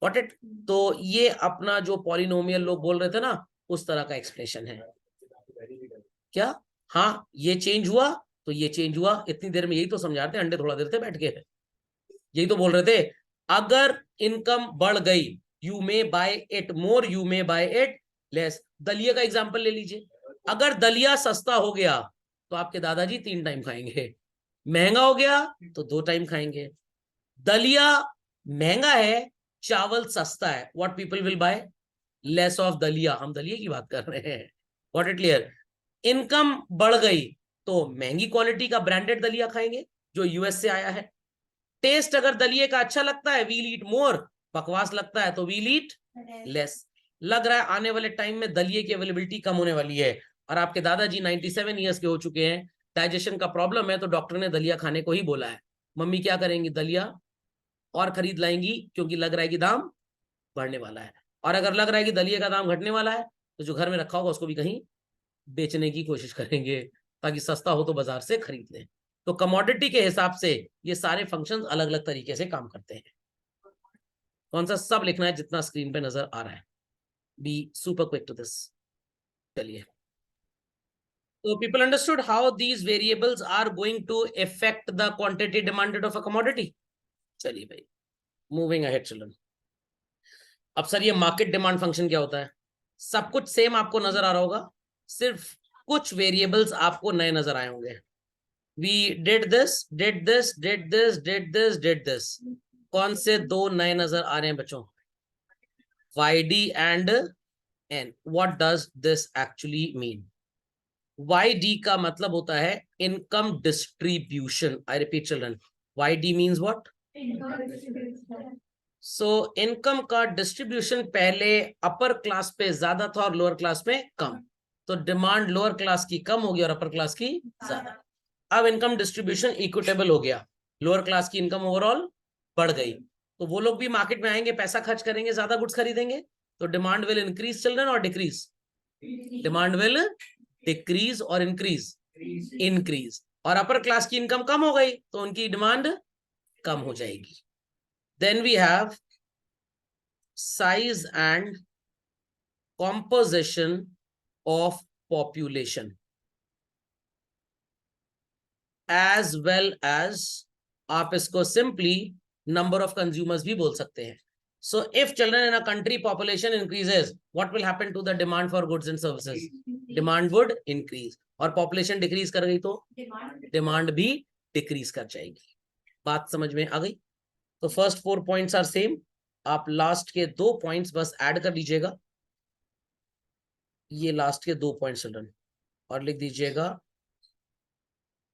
Got it? तो ये अपना जो पॉलिनोमियल लोग बोल रहे थे ना, उस तरह का एक्सप्रेशन है क्या, हाँ ये चेंज हुआ तो ये चेंज हुआ, इतनी देर में यही तो समझा रहे थे, अंडे थोड़ा देर थे बैठ के, यही तो बोल रहे थे। अगर इनकम बढ़ गई, you may buy it more, you may buy it less. दलिया का एग्जांपल ले लीजिए, अगर दलिया सस्ता हो गया तो आपके दादाजी 3 टाइम खाएंगे, महंगा हो गया तो 2 टाइम खाएंगे। दलिया महंगा है, चावल सस्ता है, what people will buy, less of दलिया, हम दलिया की बात कर रहे हैं, व्हाट इट क्लियर। इनकम बढ़ गई तो महंगी क्वालिटी का ब्रांडेड दलिया खाएंगे जो यूएस से आया है, टेस्ट अगर दलिये का अच्छा लगता है वील ईट मोर, बकवास लगता है तो वील ईट लेस। लग रहा है आने वाले टाइम में दलिये की अवेलेबिलिटी कम होने वाली है, और आपके दादाजी 97 ईयर्स के हो चुके हैं, डाइजेशन का प्रॉब्लम है, तो डॉक्टर ने दलिया खाने को ही बोला है। मम्मी क्या करेंगी, दलिया और खरीद लाएंगी, क्योंकि लग रहा है कि दाम बढ़ने वाला है। और अगर लग रहा है कि दलिये का दाम घटने वाला है, तो जो घर में रखा होगा उसको भी कहीं बेचने की कोशिश करेंगे, ताकि सस्ता हो तो बाजार से खरीद लें। तो कमोडिटी के हिसाब से ये सारे फंक्शंस अलग अलग तरीके से काम करते हैं। कौन सा, सब लिखना है जितना स्क्रीन पे नजर आ रहा है। Be super quick to this. चलिए, so people understood how these variables are going to affect the quantity demanded of a commodity. चलिए भाई, moving ahead children. अब सर ये मार्केट डिमांड फंक्शन क्या होता है? सब कुछ सेम आपको नजर आ रहा होगा, सिर्फ कुछ वेरिएबल्स आपको नए नजर आए होंगे। We did this, did this, did this, did this, did this. कौन से दो नए नजर आ रहे हैं बच्चों? YD and N. What does this actually mean? YD का मतलब होता है income distribution. I repeat children, YD means what? So income का डिस्ट्रीब्यूशन पहले अपर क्लास पे ज्यादा था और लोअर क्लास में कम, तो डिमांड लोअर क्लास की कम होगी और अपर क्लास की ज्यादा। अब इनकम डिस्ट्रीब्यूशन इक्विटेबल हो गया, लोअर क्लास की इनकम ओवरऑल बढ़ गई, तो वो लोग भी मार्केट में आएंगे, पैसा खर्च करेंगे, ज्यादा गुड्स खरीदेंगे, तो डिमांड विल इंक्रीज चिल्ड्रन और डिक्रीज? डिमांड विल डिक्रीज और इंक्रीज? इंक्रीज। और अपर क्लास की इनकम कम हो गई तो उनकी डिमांड कम हो जाएगी। Then we have size and composition of population, as well as आप इसको simply number of consumers भी बोल सकते हैं। So if children in a country population increases, what will happen to the demand for goods and services? Demand would increase। और population decrease कर गई तो demand भी decrease कर जाएगी। बात समझ में आ गई? तो फर्स्ट 4 पॉइंट्स आर सेम, आप लास्ट के 2 पॉइंट्स बस ऐड कर लीजिएगा, ये लास्ट के 2 पॉइंट्स चिल्ड्रन, और लिख दीजिएगा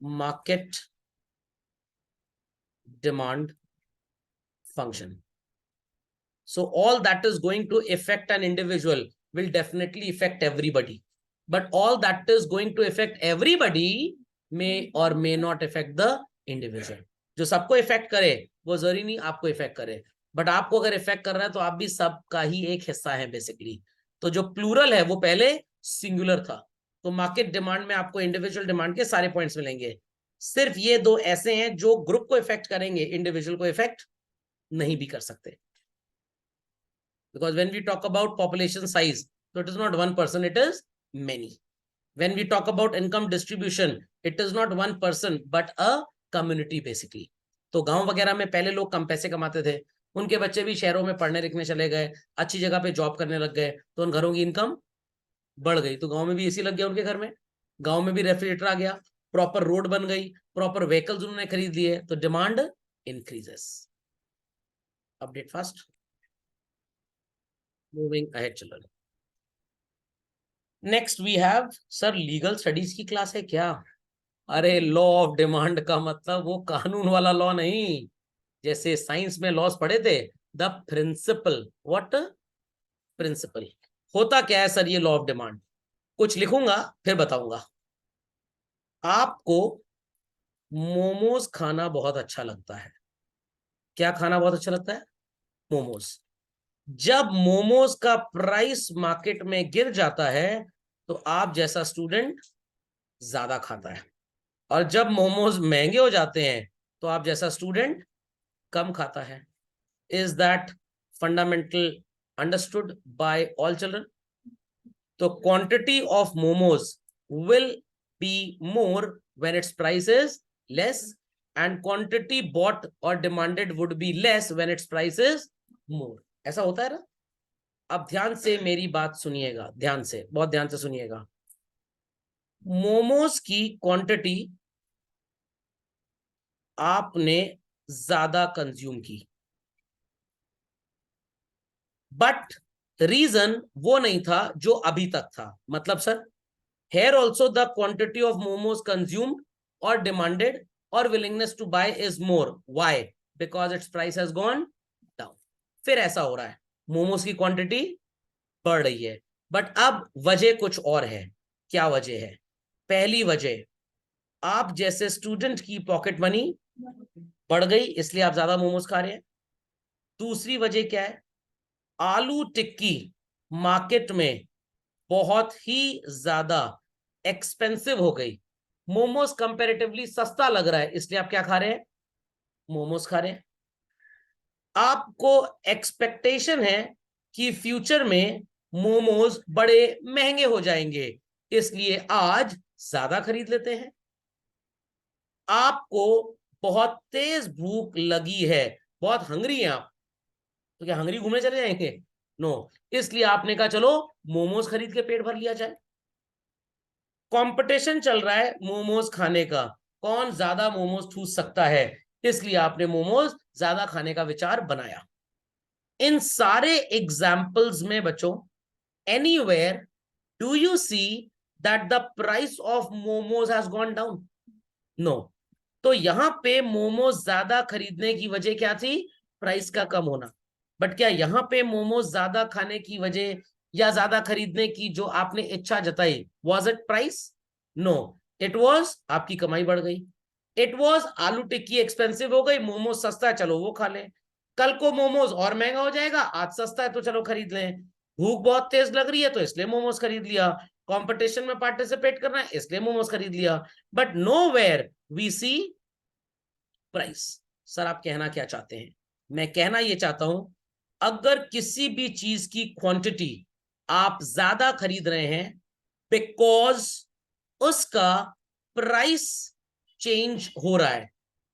market demand function. So all that is going to affect an individual will definitely affect everybody, but all that is going to affect everybody may or may not affect the individual. जो सबको effect करे वो जरूरी नहीं आपको effect करे, but आपको अगर इफेक्ट कर रहा है तो आप भी सबका ही एक हिस्सा है बेसिकली। तो जो प्लूरल है वो पहले सिंगुलर था, तो मार्केट डिमांड में आपको इंडिविजुअल डिमांड के सारे पॉइंट्स मिलेंगे। सिर्फ ये दो ऐसे हैं जो ग्रुप को इफेक्ट करेंगे, इंडिविजुअल को इफेक्ट नहीं भी कर सकते, because when we talk about population size, तो it is not one person, it is many. When we talk about income distribution, it is not one person but a community basically. तो गांव वगैरह में पहले लोग कम पैसे कमाते थे, उनके बच्चे भी शहरों में पढ़ने लिखने चले गए, अच्छी जगह पे जॉब करने लग गए, तो उन घरों की इनकम बढ़ गई, तो गांव में भी एसी लग गया उनके घर में, गांव में भी रेफ्रिजरेटर आ गया, प्रॉपर रोड बन गई, प्रॉपर व्हीकल्स उन्होंने खरीद लिए, तो demand increases. Update fast, moving ahead children. Next we have, sir legal studies की क्लास है क्या? अरे लॉ ऑफ डिमांड का मतलब वो कानून वाला लॉ नहीं, जैसे साइंस में लॉस पढ़े थे, द प्रिंसिपल। What principal? होता क्या है सर ये लॉ ऑफ डिमांड? कुछ लिखूंगा फिर बताऊंगा। आपको मोमोज खाना बहुत अच्छा लगता है, क्या खाना बहुत अच्छा लगता है? मोमोज। जब मोमोज का प्राइस मार्केट में गिर जाता है तो आप जैसा स्टूडेंट ज्यादा खाता है, और जब मोमोज महंगे हो जाते हैं तो आप जैसा स्टूडेंट कम खाता है। Is that fundamental understood by all children? तो quantity of momos will be more when its price is less, and quantity bought or demanded would be less when its price is more. ऐसा होता है ना? अब ध्यान से मेरी बात सुनिएगा, ध्यान से, बहुत ध्यान से सुनिएगा। मोमोज की क्वांटिटी आपने ज्यादा कंज्यूम की, बट रीजन वो नहीं था जो अभी तक था। मतलब sir, here also the quantity of momos consumed or demanded or willingness to buy is more. Why? Because it's price has gone down. फिर ऐसा हो रहा है, मोमोज की क्वांटिटी बढ़ रही है, बट अब वजह कुछ और है। क्या वजह है? पहली वजह, आप जैसे स्टूडेंट की पॉकेट मनी बढ़ गई, इसलिए आप ज्यादा मोमोज खा रहे हैं। दूसरी वजह क्या है? आलू टिक्की मार्केट में बहुत ही ज्यादा एक्सपेंसिव हो गई, मोमोज कंपैरेटिवली सस्ता लग रहा है, इसलिए आप क्या खा रहे हैं? मोमोज खा रहे हैं। आपको एक्सपेक्टेशन है कि फ्यूचर में मोमोज बड़े महंगे हो जाएंगे, इसलिए आज ज्यादा खरीद लेते हैं। आपको बहुत तेज भूख लगी है, बहुत हंग्री हैं आप, तो क्या हंग्री घूमने चले जाएंगे? नो, इसलिए आपने कहा चलो मोमोज खरीद के पेट भर लिया जाए। कंपटीशन चल रहा है मोमोज खाने का, कौन ज्यादा मोमोज ठूस सकता है, इसलिए आपने मोमोज ज्यादा खाने का विचार बनाया। इन सारे एग्जाम्पल्स में बच्चों, anywhere do you see that the price of momos has gone down? No. तो यहां पे मोमोज ज्यादा खरीदने की वजह क्या थी? प्राइस का कम होना। बट क्या यहां पे मोमोज ज्यादा खाने की वजह या ज्यादा खरीदने की जो आपने इच्छा जताई, was it price? No, it was आपकी कमाई बढ़ गई। इट वॉज आलू टिक्की एक्सपेंसिव हो गई, मोमोज सस्ता है चलो वो खा लें। कल को मोमोज और महंगा हो जाएगा, आज सस्ता है तो चलो खरीद लें। भूख बहुत तेज लग रही है तो इसलिए मोमोज खरीद लिया, कंपटीशन में पार्टिसिपेट करना है इसलिए मोमोज खरीद लिया। But nowhere we see price. Sir आप कहना क्या चाहते हैं? मैं कहना यह चाहता हूं, अगर किसी भी चीज की क्वांटिटी आप ज्यादा खरीद रहे हैं बिकॉज उसका प्राइस चेंज हो रहा है,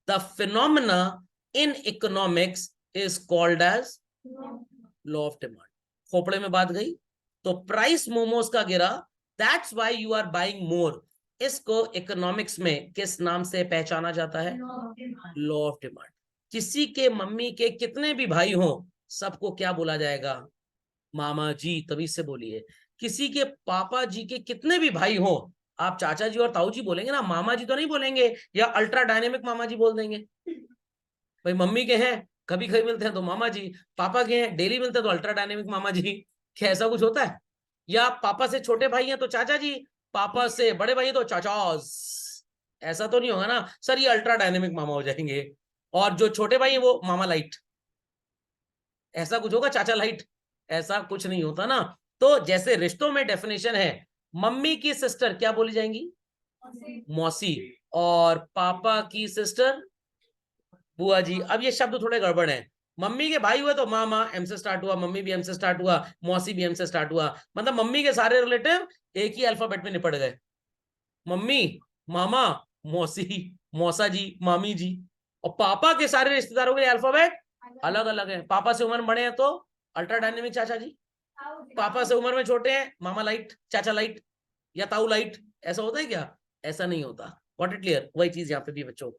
the phenomena in economics is called as law of demand. खोपड़े में बात गई, तो प्राइस मोमोज का गिरा, that's why you are buying more. इसको इकोनॉमिक्स में किस नाम से पहचाना जाता है? Law of demand. किसी के मम्मी के कितने भी भाई हो, सबको क्या बोला जाएगा? मामा जी, तभी से बोलिए। किसी के पापा जी के कितने भी भाई हो, आप चाचा जी और ताऊ जी बोलेंगे ना, मामा जी तो नहीं बोलेंगे, या अल्ट्रा डायनेमिक मामा जी बोल देंगे। भाई मम्मी के हैं कभी कभी मिलते हैं तो मामा जी, पापा के हैं डेली मिलते हैं तो अल्ट्रा डायनेमिक मामा जी। क्या ऐसा कुछ होता है? या पापा से छोटे भाई हैं तो चाचा जी, पापा से बड़े भाई हैं तो चाचाज। ऐसा तो नहीं होगा ना सर, ये अल्ट्रा डायनेमिक मामा हो जाएंगे, और जो छोटे भाई हैं वो मामा लाइट। ऐसा कुछ होगा? चाचा लाइट? ऐसा कुछ नहीं होता ना। तो जैसे रिश्तों में डेफिनेशन है, मम्मी की सिस्टर क्या बोली जाएंगी? मौसी। और पापा की सिस्टर बुआ जी। अब ये शब्द थोड़े गड़बड़ हैं। मम्मी के भाई हुए तो मामा, एम से स्टार्ट हुआ, मम्मी भी एम से स्टार्ट हुआ, मौसी भी एम से स्टार्ट हुआ, मतलब मम्मी के सारे रिलेटिव एक ही अल्फाबेट में निपट गए। मम्मी, मामा, मौसी, मौसा जी, मामी जी। और पापा के सारे रिश्तेदारों के अल्फाबेट अलग अलग है। पापा से उम्र में बड़े हैं तो अल्ट्रा डायनेमिक चाचा जी, पापा से उम्र में छोटे हैं मामा लाइट, चाचा लाइट, या ताऊ लाइट। ऐसा होता है क्या? ऐसा नहीं होता। Got it clear? वही चीज यहाँ पे भी बच्चों,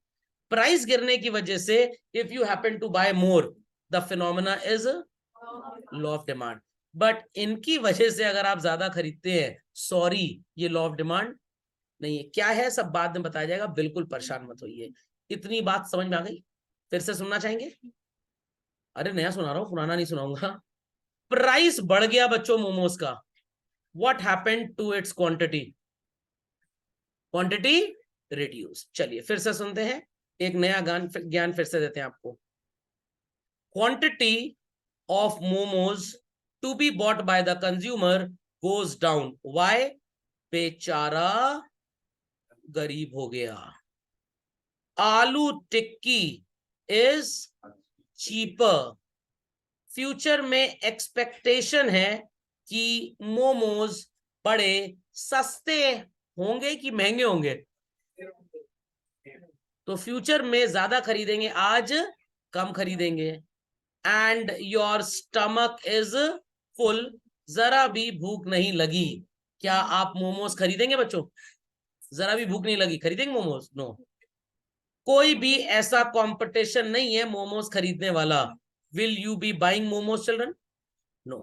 प्राइस गिरने की वजह से if you happen to buy more, the phenomena is law of demand. But इनकी वजह से अगर आप ज्यादा खरीदते हैं, सॉरी, ये लॉ ऑफ डिमांड नहीं है। क्या है सब बाद में बताया जाएगा, बिल्कुल परेशान मत होइए। इतनी बात समझ में आ गई? फिर से सुनना चाहेंगे? अरे नया सुना रहा हूं, पुराना नहीं सुनाऊंगा। प्राइस बढ़ गया बच्चों मोमोज का, what happened to its quantity? Quantity reduce. चलिए फिर से सुनते हैं, एक नया ज्ञान फिर से देते हैं आपको। Quantity of momos to be bought by the consumer goes down, why? बेचारा गरीब हो गया। Aloo tikki is cheaper. Future में एक्सपेक्टेशन है कि मोमोज बड़े सस्ते होंगे कि महंगे होंगे? तो फ्यूचर में ज्यादा खरीदेंगे, आज कम खरीदेंगे। And your stomach is full, जरा भी भूख नहीं लगी। क्या आप मोमोज खरीदेंगे बच्चों? जरा भी भूख नहीं लगी, खरीदेंगे मोमोज? नो। कोई भी ऐसा कंपटीशन नहीं है मोमोज खरीदने वाला। Will you be buying momos children? No.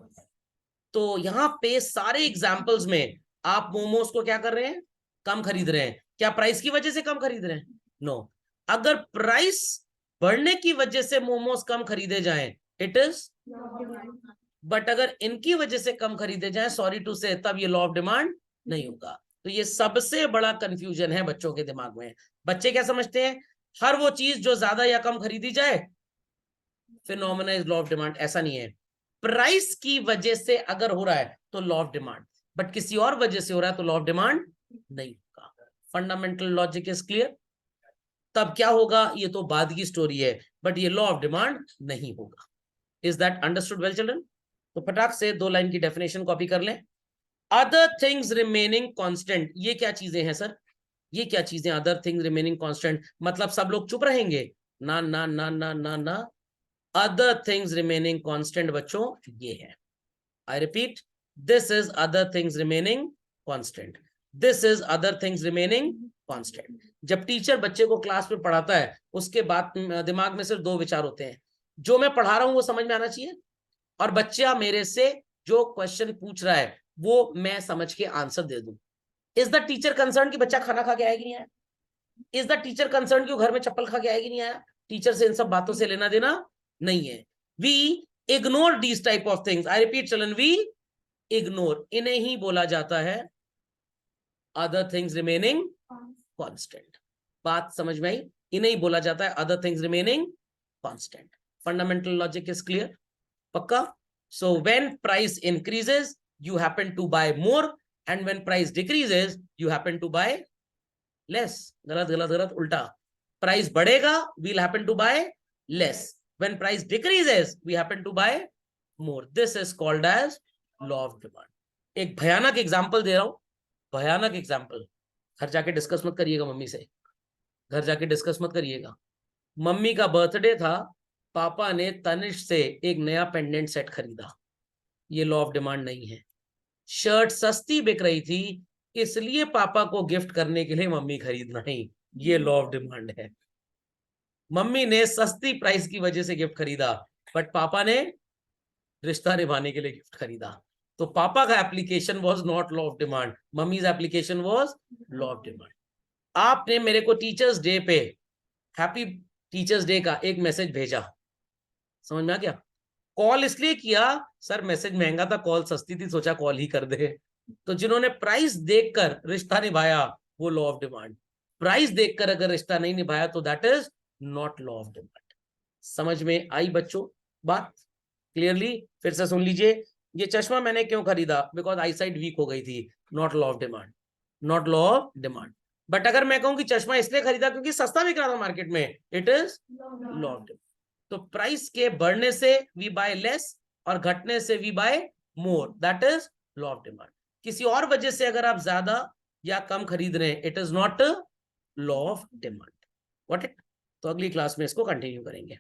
तो यहां पे सारे एग्जाम्पल्स में आप मोमोज को क्या कर रहे हैं? कम खरीद रहे हैं। क्या प्राइस की वजह से कम खरीद रहे हैं? नो। अगर प्राइस बढ़ने की वजह से मोमोज कम खरीदे जाएं, इट इज, बट अगर इनकी वजह से कम खरीदे जाएं, सॉरी टू से, तब ये लॉ ऑफ डिमांड नहीं होगा। तो ये सबसे बड़ा कंफ्यूजन है बच्चों के दिमाग में। बच्चे क्या समझते हैं, हर वो चीज जो ज्यादा या कम खरीदी जाए phenomena is law of demand. ऐसा नहीं है, प्राइस की वजह से अगर हो रहा है तो लॉ ऑफ डिमांड, बट किसी और वजह से हो रहा है तो लॉ ऑफ डिमांड नहीं होगा। Fundamental logic is clear. तब क्या होगा ये तो बाद की स्टोरी है, बट ये लॉ ऑफ डिमांड नहीं होगा। Is that understood well children? तो फटाक से 2 लाइन की डेफिनेशन कॉपी कर लें। अदर थिंग्स रिमेनिंग कांस्टेंट, ये क्या चीजें हैं सर, ये क्या चीजें अदर थिंग्स रिमेनिंग कांस्टेंट? मतलब सब लोग चुप रहेंगे? ना ना ना ना ना ना, अदर थिंग्स रिमेनिंग कांस्टेंट बच्चों ये है। I repeat, this is other things remaining constant, this is other things remaining constant. जब टीचर बच्चे को क्लास में पढ़ाता है उसके बाद दिमाग में सिर्फ 2 विचार होते हैं, जो मैं पढ़ा रहा हूं वो समझ में आना चाहिए, और बच्चा मेरे से जो क्वेश्चन पूछ रहा है वो मैं समझ के आंसर दे दूं। इज द टीचर कंसर्न कि बच्चा खाना खा के आया कि नहीं आया? इज द टीचर कंसर्न कि वो घर में चप्पल खा के आया कि नहीं आया? टीचर से इन सब बातों से लेना देना नहीं है। We ignore these type of things. I repeat चलन, वी इग्नोर, इन्हें ही बोला जाता है अदर थिंग्स रिमेनिंग कांस्टेंट। बात समझ में आई? इन्हें ही बोला जाता है other things remaining constant. Fundamental logic is clear? पक्का? So when price increases, you happen to buy more, and when price decreases, you happen to buy less. गलत गलत गलत, उल्टा। प्राइस बढ़ेगा, we'll happen to buy less. When price decreases, we happen to buy more. This is called as law of demand. एक भयानक example दे रहा हूं, भयानक एग्जाम्पल। घर जाके डिस्कस मत करिएगा मम्मी से, घर जाके डिस्कस मत करिएगा। मम्मी का बर्थडे था, पापा ने तनिष्क से एक नया पेंडेंट सेट खरीदा, ये लॉ ऑफ डिमांड नहीं है। शर्ट सस्ती बिक रही थी, इसलिए पापा को गिफ्ट करने के लिए मम्मी खरीदना नहीं, ये लॉ ऑफ डिमांड है। मम्मी ने सस्ती प्राइस की वजह से गिफ्ट खरीदा, बट पापा ने रिश्ता निभाने के लिए गिफ्ट खरीदा। तो पापा का application was not law of demand, mummies application was law of demand. आपने मेरे को टीचर्स डे पे हैप्पी टीचर्स डे का एक मैसेज भेजा, समझ में आ गया? कॉल इसलिए किया सर, मैसेज महंगा था, कॉल सस्ती थी, सोचा कॉल ही कर दे। तो जिन्होंने प्राइस देखकर रिश्ता निभाया वो लॉ ऑफ डिमांड, प्राइस देखकर अगर रिश्ता नहीं निभाया तो that is not law of demand. समझ में आई बच्चों बात क्लियरली? फिर से सुन लीजिए, ये चश्मा मैंने क्यों खरीदा? बिकॉज आई साइट वीक हो गई थी, not law of demand, not law of demand. But अगर मैं कहूं कि चश्मा इसलिए खरीदा क्योंकि सस्ता बिक रहा था मार्केट में, it is law of demand. तो प्राइस के बढ़ने से वी बाय लेस और घटने से we buy more, that is law of demand. किसी और वजह से अगर आप ज्यादा या कम खरीद रहे हैं, it is not law of demand. What it? तो अगली क्लास में इसको कंटिन्यू करेंगे।